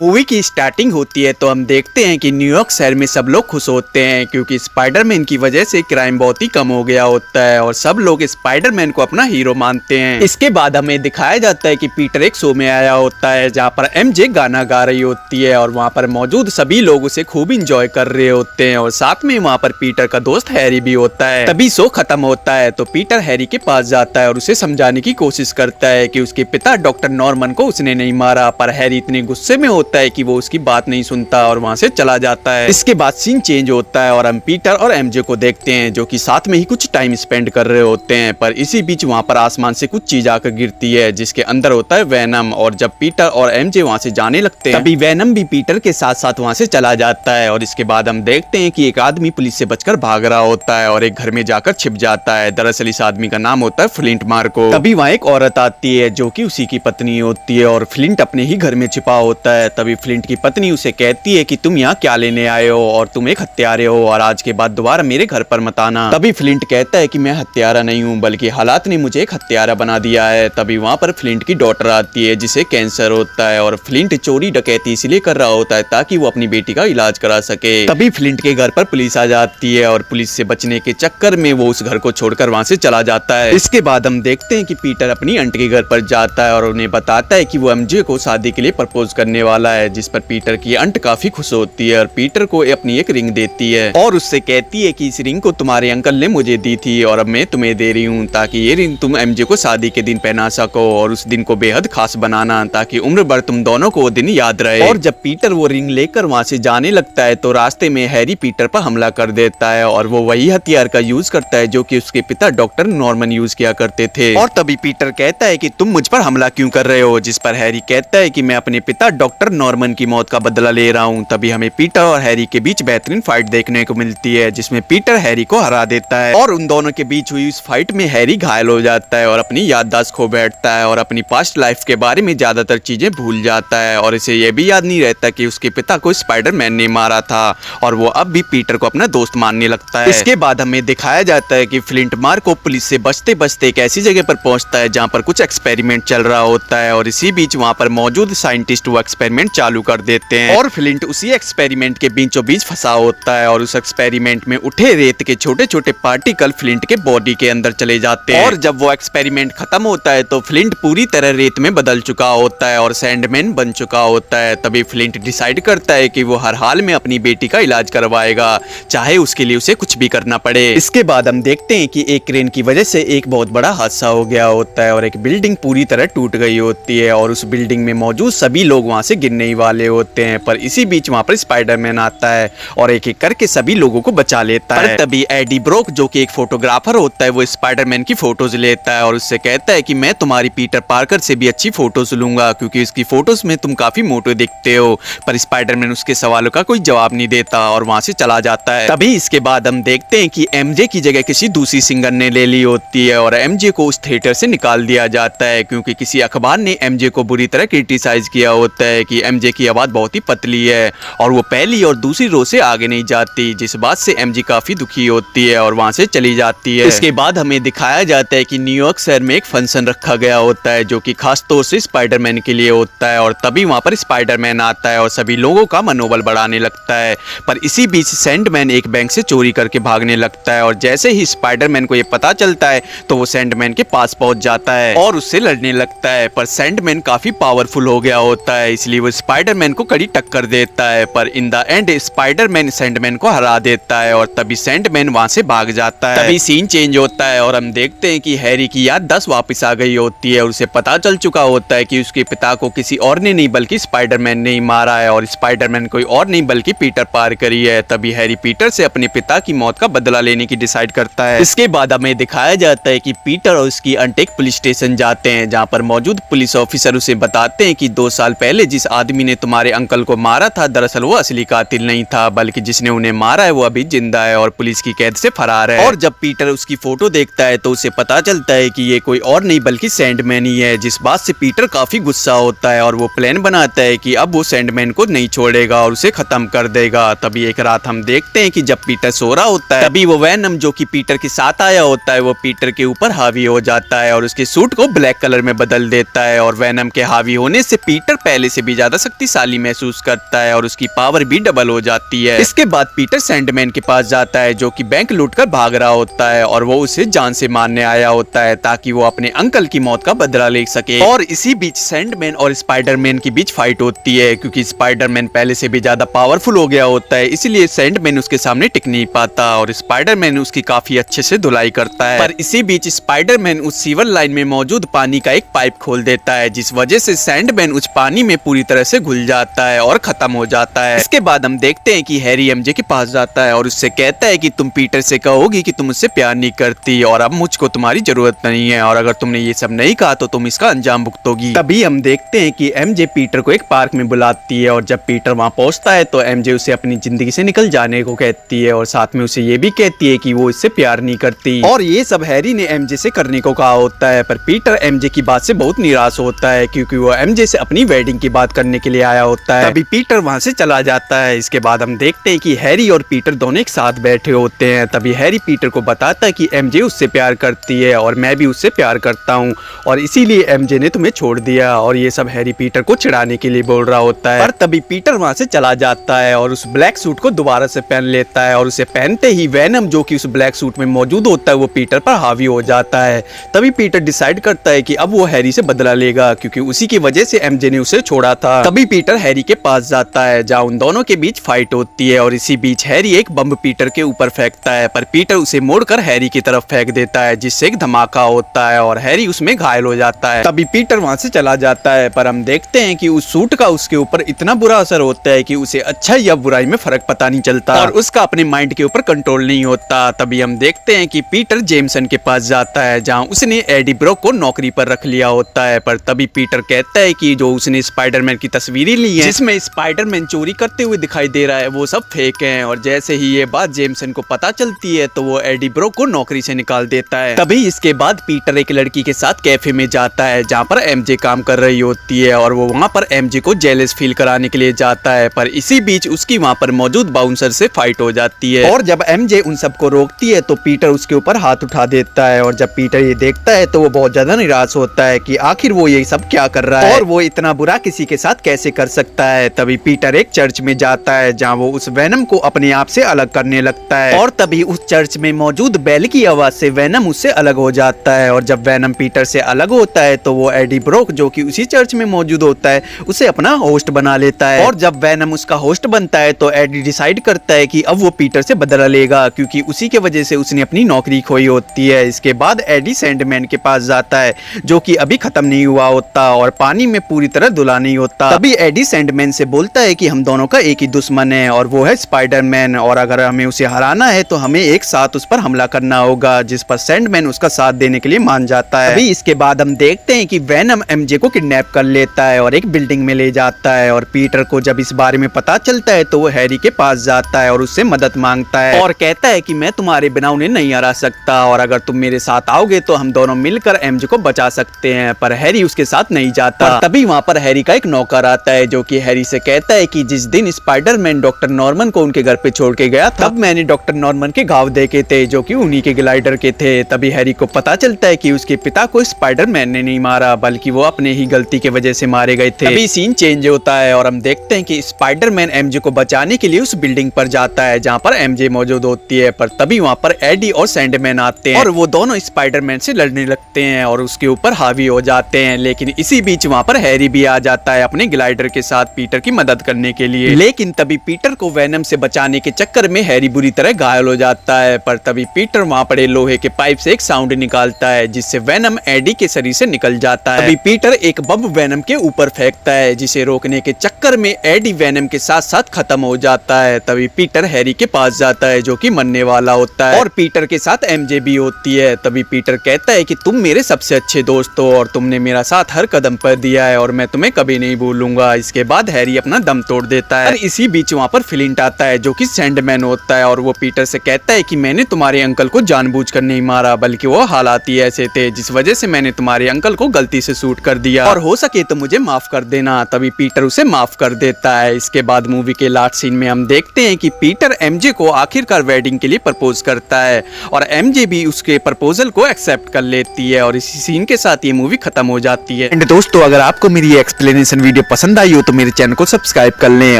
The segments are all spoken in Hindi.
मूवी की स्टार्टिंग होती है तो हम देखते हैं कि न्यूयॉर्क शहर में सब लोग खुश होते हैं क्योंकि स्पाइडरमैन की वजह से क्राइम बहुत ही कम हो गया होता है और सब लोग स्पाइडरमैन को अपना हीरो मानते हैं। इसके बाद हमें दिखाया जाता है कि पीटर एक शो में आया होता है जहाँ पर एमजे गाना गा रही होती है और वहाँ पर मौजूद सभी लोग उसे खूब इंजॉय कर रहे होते हैं और साथ में वहाँ पर पीटर का दोस्त हैरी भी होता है। तभी शो खत्म होता है तो पीटर हैरी के पास जाता है और उसे समझाने की कोशिश करता है कि उसके पिता डॉक्टर नॉर्मन को उसने नहीं मारा, पर हैरी इतने गुस्से में होता है कि वो उसकी बात नहीं सुनता और वहां से चला जाता है। इसके बाद सीन चेंज होता है और हम पीटर और एमजे को देखते हैं जो कि साथ में ही कुछ टाइम स्पेंड कर रहे होते हैं, पर इसी बीच वहां पर आसमान से कुछ चीज आकर गिरती है जिसके अंदर होता है वेनम। और जब पीटर और एमजे वहां से जाने लगते हैं तभी वेनम भी पीटर के साथ साथ वहां से चला जाता है। और इसके बाद हम देखते हैं कि एक आदमी पुलिस से बचकर भाग रहा होता है और एक घर में जाकर छिप जाता है। दरअसल इस आदमी का नाम होता है फ्लिंट मार्को। तभी वहाँ एक औरत आती है जो कि उसी की पत्नी होती है और फ्लिंट अपने ही घर में छिपा होता है। तभी फ्लिंट की पत्नी उसे कहती है कि तुम यहाँ क्या लेने आए हो और तुम एक हत्यारे हो और आज के बाद दोबारा मेरे घर पर मत आना। तभी फ्लिंट कहता है कि मैं हत्यारा नहीं हूँ बल्कि हालात ने मुझे एक हत्यारा बना दिया है। तभी वहाँ पर फ्लिंट की डॉटर आती है जिसे कैंसर होता है और फ्लिंट चोरी डकैती इसलिए कर रहा होता है ताकि वो अपनी बेटी का इलाज करा सके। तभी फ्लिंट के घर पर पुलिस आ जाती है और पुलिस से बचने के चक्कर में वो उस घर को छोड़कर वहाँ से चला जाता है। इसके बाद हम देखते हैं कि पीटर अपनी आंटी के घर पर जाता है और उन्हें बताता है कि वो एमजे को शादी के लिए प्रपोज करने वाला है, जिस पर पीटर की आंट काफी खुश होती है और पीटर को अपनी एक रिंग देती है और उससे कहती है कि इस रिंग को तुम्हारे अंकल ने मुझे दी थी और अब मैं तुम्हें दे रही हूँ ताकि ये रिंग तुम एमजे को शादी के दिन पहना सको और उस दिन को बेहद खास बनाना ताकि उम्र भर तुम दोनों को वो दिन याद रहे। और जब पीटर वो रिंग लेकर वहाँ से जाने लगता है तो रास्ते में हैरी पीटर पर हमला कर देता है और वो वही हथियार का यूज करता है जो कि उसके पिता डॉक्टर नॉर्मन यूज किया करते थे। और तभी पीटर कहता है कि तुम मुझ पर हमला क्यों कर रहे हो, जिस पर हैरी कहता है कि मैं अपने पिता डॉक्टर नॉर्मन की मौत का बदला ले रहा हूँ। तभी हमें पीटर और हैरी के बीच बेहतरीन फाइट देखने को मिलती है जिसमें पीटर हैरी को हरा देता है और उन दोनों के बीच हुई इस फाइट में हैरी घायल हो जाता है और अपनी याददाश्त खो बैठता है और अपनी पास्ट लाइफ के बारे में ज्यादातर चीजें भूल जाता है और इसे यह भी याद नहीं रहता कि उसके पिता को स्पाइडरमैन ने मारा था और वो अब भी पीटर को अपना दोस्त मानने लगता है। इसके बाद हमें दिखाया जाता है कि फ्लिंट मार्को पुलिस से बचते बचते एक ऐसी जगह पर पहुंचता है जहां पर कुछ एक्सपेरिमेंट चल रहा होता है और इसी बीच वहां पर मौजूद साइंटिस्ट वो एक्सपेरिमेंट चालू कर देते हैं और फ्लिंट उसी एक्सपेरिमेंट के बीचों बीच फंसा होता है और उस एक्सपेरिमेंट में उठे रेत के छोटे छोटे पार्टिकल फ्लिंट के बॉडी के अंदर चले जाते हैं। और जब वो एक्सपेरिमेंट खत्म होता है तो फ्लिंट पूरी तरह रेत में बदल चुका होता है और सैंडमैन बन चुका होता है। तभी फ्लिंट डिसाइड करता है कि वो हर हाल में अपनी बेटी का इलाज करवाएगा, चाहे उसके लिए उसे कुछ भी करना पड़े। इसके बाद हम देखते हैं कि एक क्रेन की वजह से एक बहुत बड़ा हादसा हो गया होता है और एक बिल्डिंग पूरी तरह टूट गई होती है और उस बिल्डिंग में मौजूद सभी लोग वहां से गिरने ही वाले होते हैं। पर इसी बीच वहां पर स्पाइडरमैन आता है और एक एक करके सभी लोगों को बचा लेता है। तभी एडी ब्रोक जो कि एक फोटोग्राफर होता है वो स्पाइडरमैन की फोटोज लेता है और उससे कहता है कि मैं तुम्हारी पीटर पार्कर से भी अच्छी फोटोज लूंगा क्योंकि उसकी फोटोज में तुम काफी मोटे दिखते हो। पर स्पाइडरमैन उसके सवालों का कोई जवाब नहीं देता और वहां से चला जाता है। तभी इसके बाद हम देखते हैं कि एमजे की जगह किसी दूसरी सिंगर ने ले ली होती है और एमजे को उस थिएटर से निकाल दिया जाता है क्योंकि किसी अखबार ने एमजे को बुरी तरह क्रिटिसाइज किया होता है कि एमजे की आवाज बहुत ही पतली है और वो पहली और दूसरी रो से आगे नहीं जाती, जिस बात से एमजे काफी दुखी होती है और वहां से चली जाती है। इसके बाद हमें दिखाया जाता है कि न्यूयॉर्क शहर में एक फंक्शन रखा गया होता है जो कि खास तौर से स्पाइडरमैन के लिए होता है और तभी वहां पर स्पाइडरमैन आता है और सभी लोगों का मनोबल बढ़ाने लगता है। पर इसी बीच सैंडमैन एक बैंक से चोरी करके भागने लगता है और जैसे ही स्पाइडरमैन को ये पता चलता है तो वो सैंडमैन के पास पहुंच जाता है और उससे लड़ने लगता है। पर सैंडमैन काफी पावरफुल हो गया होता है इसलिए वो स्पाइडरमैन को कड़ी टक्कर देता है, पर in the end Spiderman Sandman को हरा देता है और तभी सैंडमैन वहां से भाग जाता है। तभी सीन चेंज होता है और हम देखते हैं कि हैरी की याद 10 वापस आ गई होती है और उसे पता चल चुका होता है कि उसके पिता को किसी और ने नहीं बल्कि स्पाइडरमैन ने ही मारा है और स्पाइडरमैन कोई और नहीं बल्कि पीटर पार्कर ही है। तभी हैरी पीटर से अपने पिता की मौत का बदला लेने की डिसाइड करता है। इसके बाद हमें दिखाया जाता है कि पीटर और उसकी आंट एक पुलिस स्टेशन जाते हैं जहां पर मौजूद पुलिस ऑफिसर उसे बताते हैं कि 2 साल पहले जिस आदमी ने तुम्हारे अंकल को मारा था दरअसल वो असली कातिल नहीं था बल्कि जिसने उन्हें मारा है वो अभी जिंदा है और पुलिस की कैद से फरार है। और जब पीटर उसकी फोटो देखता है तो उसे पता चलता है कि ये कोई और नहीं बल्कि सैंडमैन ही है, जिस बात से पीटर काफी गुस्सा होता है और वो प्लान बनाता है कि अब वो सैंडमैन को नहीं छोड़ेगा और उसे खत्म कर देगा। तभी एक रात हम देखते हैं कि जब पीटर सो रहा होता है तभी वो वेनम जो कि पीटर के साथ आया होता है वो पीटर के ऊपर हावी हो जाता है और उसके सूट को ब्लैक कलर में बदल देता है और वेनम के हावी होने से पीटर पहले से भी ज्यादा शक्तिशाली महसूस करता है और उसकी पावर भी डबल हो जाती है। इसके बाद पीटर सैंडमैन के पास जाता है जो कि बैंक लूटकर भाग रहा होता है और वो उसे जान से मारने आया होता है ताकि वो अपने अंकल की मौत का बदला ले सके। और इसी बीच सैंडमैन और स्पाइडरमैन के बीच फाइट होती है क्योंकि स्पाइडरमैन पहले से भी ज्यादा पावरफुल हो गया होता है, इसलिए सैंडमैन उसके सामने टिक नहीं पाता और स्पाइडरमैन उसकी काफी अच्छे से धुलाई करता है। पर इसी बीच स्पाइडरमैन उस सीवर लाइन में मौजूद पानी का एक पाइप खोल देता है जिस वजह से सैंडमैन उस पानी में पूरी तरह से घुल जाता है और खत्म हो जाता है। इसके बाद हम देखते हैं कि हैरी एमजे के पास जाता है और उससे कहता है कि तुम पीटर से कहोगी कि तुम उससे प्यार नहीं करती और अब मुझको तुम्हारी जरूरत नहीं है और अगर तुमने ये सब नहीं कहा तो तुम इसका अंजाम भुगतोगी। तभी हम देखते हैं कि एमजे पीटर को एक पार्क में बुलाती है और जब पीटर वहां पहुंचता है तो एमजे उसे अपनी जिंदगी से निकल जाने को कहती है और साथ में उसे ये भी कहती है कि वो इससे प्यार नहीं करती। और ये सब हैरी ने एमजे से करने को कहा होता है, पर पीटर एमजे की बात से बहुत निराश होता है क्योंकि वो एमजे से अपनी वेडिंग की बात करने के लिए आया होता है। तभी पीटर वहां से चला जाता है। इसके बाद हम देखते हैं कि हैरी और पीटर दोनों एक साथ बैठे होते हैं। तभी हैरी पीटर को बताता है कि एमजे उससे प्यार करती है और मैं भी उससे प्यार करता हूँ और इसीलिए एमजे ने तुम्हें छोड़ दिया और ये सब हैरी पीटर को चिढ़ाने के लिए बोल रहा होता है। पर तभी पीटर वहां से चला जाता है और उस ब्लैक सूट को दोबारा से पहन लेता है और उसे पहनते ही वेनम जो कि उस ब्लैक सूट में मौजूद होता है वो पीटर पर हावी हो जाता है। तभी पीटर डिसाइड करता है कि अब वो हैरी से बदला लेगा क्योंकि उसी की वजह से एमजे ने उसे छोड़ा था। तभी पीटर हैरी के पास जाता है जहाँ उन दोनों के बीच फाइट होती है और इसी बीच हैरी एक बम पीटर के ऊपर फेंकता है पर पीटर उसे मोड़कर हैरी की तरफ फेंक देता है जिससे एक धमाका होता है और हैरी उसमें घायल हो जाता है। तभी पीटर वहां से चला जाता है पर हम देखते हैं कि उस सूट का उसके ऊपर इतना बुरा असर होता है कि उसे अच्छा या बुराई में फर्क पता नहीं चलता और उसका अपने माइंड के ऊपर कंट्रोल नहीं होता। तभी हम देखते हैं कि पीटर जेमसन के पास जाता है जहां उसने एडी ब्रॉक को नौकरी पर रख लिया होता है। पर तभी पीटर कहता है कि जो उसने स्पाइडरमैन की तस्वीरें ली हैं जिसमें स्पाइडरमैन चोरी करते हुए दिखाई दे रहा है वो सब फेक हैं और जैसे ही ये बात जेमसन को पता चलती है तो वो एडी ब्रॉक को नौकरी से निकाल देता है। तभी इसके बाद पीटर एक लड़की के साथ कैफे में जाता है जहाँ पर एमजे काम कर रही होती है और वो वहाँ पर एमजे को जेलस फील कराने के लिए जाता है। पर इसी बीच उसकी वहाँ पर मौजूद बाउंसर से फाइट हो जाती है और जब एमजे उन सबको रोकती है तो पीटर उसके ऊपर हाथ उठा देता है और जब पीटर ये देखता है तो वो बहुत ज्यादा निराश होता है कि आखिर वो ये सब क्या कर रहा है और वो इतना बुरा किसी के साथ कैसे कर सकता है। तभी पीटर एक चर्च में जाता है जहाँ वो उस वेनम को अपने आप से अलग करने लगता है और तभी उस चर्च में मौजूद बेल की आवाज से वेनम उससे अलग हो जाता है और जब वेनम पीटर से अलग होता है तो वो एडी ब्रॉक जो कि उसी चर्च में मौजूद होता है उसे अपना होस्ट बना लेता है और जब वेनम उसका होस्ट बनता है तो एडी डिसाइड करता है कि अब वो पीटर से बदला लेगा क्योंकि उसी के वजह से उसने अपनी नौकरी खोई होती है। इसके बाद एडी सैंडमैन के पास जाता है जो कि अभी खत्म नहीं हुआ होता और पानी में पूरी तरह धुला नहीं होता। तभी एडी सैंडमैन से बोलता है कि हम दोनों का एक ही दुश्मन है और वो है स्पाइडरमैन और अगर हमें उसे हराना है तो हमें एक साथ उस पर हमला करना होगा, जिस पर सैंडमैन उसका साथ देने के लिए मान जाता है। अभी इसके बाद हम देखते हैं कि वेनम एमजे को किडनैप कर लेता है और एक बिल्डिंग में ले जाता है और पीटर को जब इस बारे में पता चलता है तो वो हैरी के पास जाता है और उससे मदद मांगता है और कहता है कि मैं तुम्हारे बिना उन्हें नहीं हरा सकता और अगर तुम मेरे साथ आओगे तो हम दोनों मिलकर एमजे को बचा सकते हैं। पर हैरी उसके साथ नहीं जाता। तभी वहाँ पर हैरी का एक नौकर आता है जो कि हैरी से कहता है कि जिस दिन स्पाइडरमैन डॉक्टर नॉर्मन को उनके घर पे छोड़ के गया था तब मैंने डॉक्टर नॉर्मन के घाव देखे थे जो कि उन्हीं के ग्लाइडर के थे। तभी हैरी को पता चलता है कि उसके पिता को स्पाइडरमैन ने नहीं मारा बल्कि वो अपने ही गलती की वजह से मारे गए थे। तभी सीन चेंज होता है और हम देखते हैं कि स्पाइडरमैन एमजे को बचाने के लिए उस बिल्डिंग पर जाता है जहाँ पर एमजे मौजूद होती है। पर तभी वहाँ पर एडी और सैंडमैन आते हैं और वो दोनों स्पाइडरमैन से लड़ने लगते हैं और उसके ऊपर हावी हो जाते हैं। लेकिन इसी बीच वहाँ पर हैरी भी आ जाता है अपने ग्लाइडर के साथ पीटर की मदद करने के लिए। लेकिन तभी पीटर को वेनम से बचाने के चक्कर में हैरी बुरी तरह घायल हो जाता है। पर तभी पीटर वहाँ पड़े लोहे के पाइप से एक साउंड निकालता है जिससे वेनम एडी के शरीर से निकल जाता है। तभी पीटर एक बम वेनम के ऊपर फेंकता है जिसे रोकने के चक्कर में एडी वेनम के साथ साथ खत्म हो जाता है। तभी पीटर हैरी के पास जाता है जो कि मरने वाला होता है और पीटर के साथ एमजे भी होती है। तभी पीटर कहता है कि तुम मेरे सबसे अच्छे दोस्त हो और तुमने मेरा साथ हर कदम पर दिया है और मैं तुम्हें कभी नहीं भूलूंगा। इसके बाद हैरी अपना दम तोड़ देता है और इसी बीच वहाँ पर फ्लिंट आता है जो कि सैंडमैन होता है और वो पीटर से कहता है कि मैंने तुम्हारे अंकल को जानबूझकर नहीं मारा बल्कि वो हालात ही ऐसे थे जिस वजह से मैंने तुम्हारे अंकल को गलती से शूट कर दिया और हो सके तो मुझे माफ कर देना। तभी पीटर उसे माफ कर देता है। इसके बाद मूवी के लास्ट सीन में हम देखते हैं कि पीटर एमजे को आखिरकार वेडिंग के लिए प्रपोज करता है और एमजे भी उसके प्रपोजल को एक्सेप्ट कर लेती है और इसी सीन के साथ ये मूवी खत्म हो जाती है। एंड दोस्तों अगर आपको मेरी एक्सप्लेनेशन वीडियो वीडियो पसंद आई हो तो मेरे चैनल को सब्सक्राइब कर लें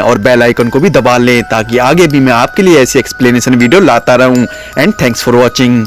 और बेल आइकन को भी दबा लें ताकि आगे भी मैं आपके लिए ऐसी एक्सप्लेनेशन वीडियो लाता रहूं। And thanks for watching.